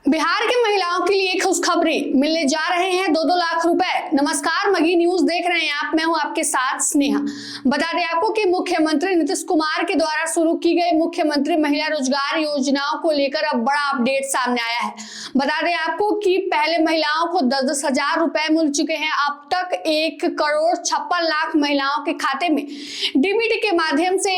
बिहार के महिलाओं के लिए खुशखबरी मिलने जा रहे हैं 2-2 लाख रुपए। नमस्कार, मगी न्यूज देख रहे हैं आप। मैं हूं आपके साथ स्नेहा। बता दें आपको कि मुख्यमंत्री नीतीश कुमार के द्वारा शुरू की गई मुख्यमंत्री महिला रोजगार योजनाओं को लेकर अब बड़ा अपडेट सामने आया है। बता दें आपको कि पहले महिलाओं को 10-10 हजार रुपए मिल चुके हैं। अब तक 1,56,00,000 महिलाओं के खाते में डीबीटी के माध्यम से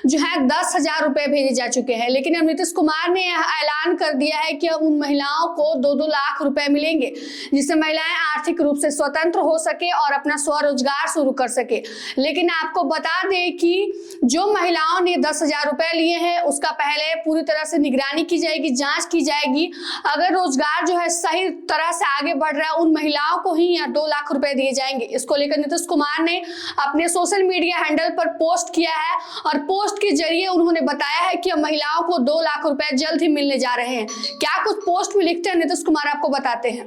जो है 10,000 रुपए भेजे जा चुके हैं। लेकिन अब नीतीश कुमार ने ऐलान कर दिया है कि अब उन महिलाओं को 2-2 लाख रुपए मिलेंगे, जिससे महिलाएं आर्थिक रूप से स्वतंत्र हो सके और अपना स्वरोजगार शुरू कर सके। लेकिन आपको बता दें कि जो महिलाओं ने 10,000 रुपए लिए हैं उसका पहले पूरी तरह से निगरानी की जाएगी, जांच की जाएगी। अगर रोजगार जो है सही तरह से आगे बढ़ रहा है, उन महिलाओं को ही 2 लाख रुपए दिए जाएंगे। इसको लेकर नीतीश कुमार ने अपने सोशल मीडिया हैंडल पर पोस्ट किया है और पोस्ट के जरिए उन्होंने बताया है कि महिलाओं को 2 लाख रुपए जल्द ही मिलने जा रहे हैं। क्या कुछ पोस्ट में लिखते हैं नीतीश कुमार, आपको बताते हैं।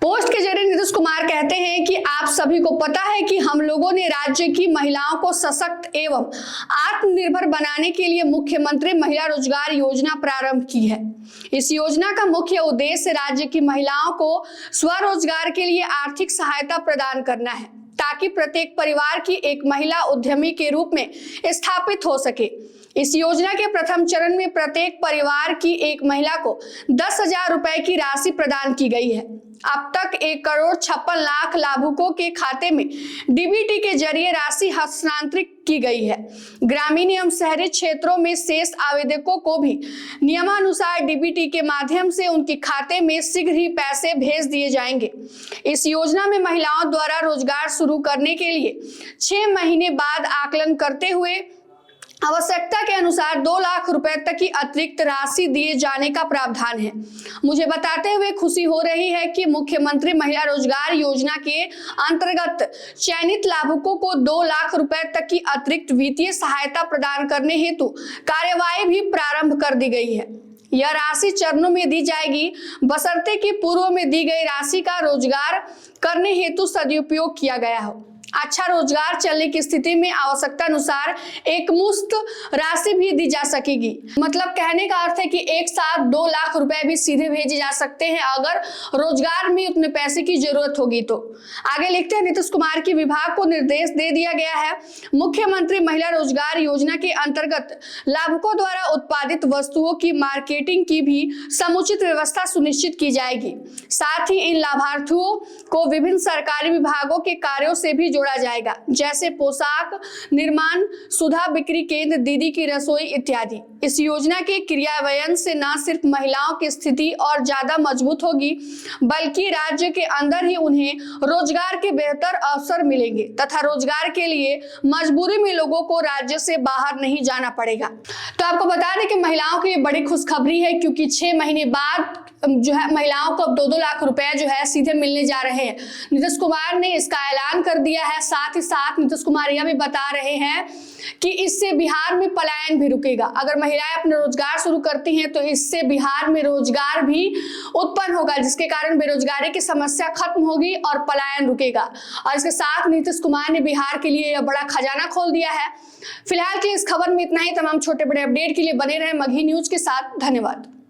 पोस्ट के जरिए नीतीश कुमार कहते हैं कि आप सभी को पता है कि हम लोगों ने राज्य की महिलाओं को सशक्त एवं आत्मनिर्भर बनाने के लिए मुख्यमंत्री महिला रोजगार योजना प्रारंभ की है। इस योजना का मुख्य उद्देश्य राज्य की महिलाओं को स्वरोजगार के लिए आर्थिक सहायता प्रदान करना है, ताकि प्रत्येक परिवार की एक महिला उद्यमी के रूप में स्थापित हो सके। इस योजना के प्रथम चरण में प्रत्येक परिवार की एक महिला को 10,000 रुपए की राशि प्रदान की गई है। अब तक 1,56,00,000 लाभुकों के खाते में डीबीटी के जरिए राशि हस्तांतरित की गई है। ग्रामीण एवं शहरी क्षेत्रों में शेष आवेदकों को भी नियमानुसार डीबीटी के माध्यम से उनके खाते में शीघ्र ही पैसे भेज दिए जाएंगे। इस योजना में महिलाओं द्वारा रोजगार शुरू करने के लिए 6 महीने बाद आकलन करते हुए आवश्यकता के अनुसार 2 लाख रुपए तक की अतिरिक्त राशि दिए जाने का प्रावधान है। मुझे बताते हुए खुशी हो रही है कि मुख्यमंत्री महिला रोजगार योजना के अंतर्गत चयनित लाभुकों को 2 लाख रुपए तक की अतिरिक्त वित्तीय सहायता प्रदान करने हेतु कार्यवाही भी प्रारंभ कर दी गई है। यह राशि चरणों में दी जाएगी, बशर्ते कि पूर्व में दी गई राशि का रोजगार करने हेतु सदुपयोग किया गया हो। अच्छा रोजगार चलने की स्थिति में आवश्यकता अनुसार एक मुश्त राशि भी दी जा सकेगी। मतलब कहने का अर्थ है कि एक साथ 2 लाख रुपए भी सीधे भेजे जा सकते हैं अगर रोजगार में उतने पैसे की जरूरत होगी तो। आगे लिखते हैं, नीतीश कुमार की विभाग को निर्देश दे दिया गया है। मुख्यमंत्री महिला रोजगार योजना के अंतर्गत लाभुकों द्वारा उत्पादित वस्तुओं की मार्केटिंग की भी समुचित व्यवस्था सुनिश्चित की जाएगी। साथ ही इन लाभार्थियों को विभिन्न सरकारी विभागों के कार्यों से भी जोड़ा जाएगा, जैसे पोशाक निर्माण, सुधा बिक्री केंद्र, दीदी की रसोई इत्यादि। इस योजना के क्रियान्वयन से न सिर्फ महिलाओं की स्थिति और ज्यादा मजबूत होगी, बल्कि राज्य के अंदर ही उन्हें रोजगार के बेहतर अवसर मिलेंगे तथा रोजगार के लिए मजबूरी में लोगों को राज्य से बाहर नहीं जाना पड़ेगा। तो आपको बता दें कि महिलाओं के लिए बड़ी खुशखबरी है, क्योंकि 6 महीने बाद जो है महिलाओं को अब 2-2 लाख रुपए जो है सीधे मिलने जा रहे हैं। नीतीश कुमार ने इसका ऐलान कर दिया है। साथ ही साथ नीतीश कुमार यह भी बता रहे हैं कि इससे बिहार में पलायन भी रुकेगा। अगर महिलाएं अपना रोजगार शुरू करती हैं तो इससे बिहार में रोजगार भी उत्पन्न होगा, जिसके कारण बेरोजगारी की समस्या खत्म होगी और पलायन रुकेगा। और इसके साथ नीतीश कुमार ने बिहार के लिए यह बड़ा खजाना खोल दिया है। फिलहाल के इस खबर में इतना ही। तमाम छोटे बड़े अपडेट के लिए बने रहे मगी न्यूज के साथ। धन्यवाद।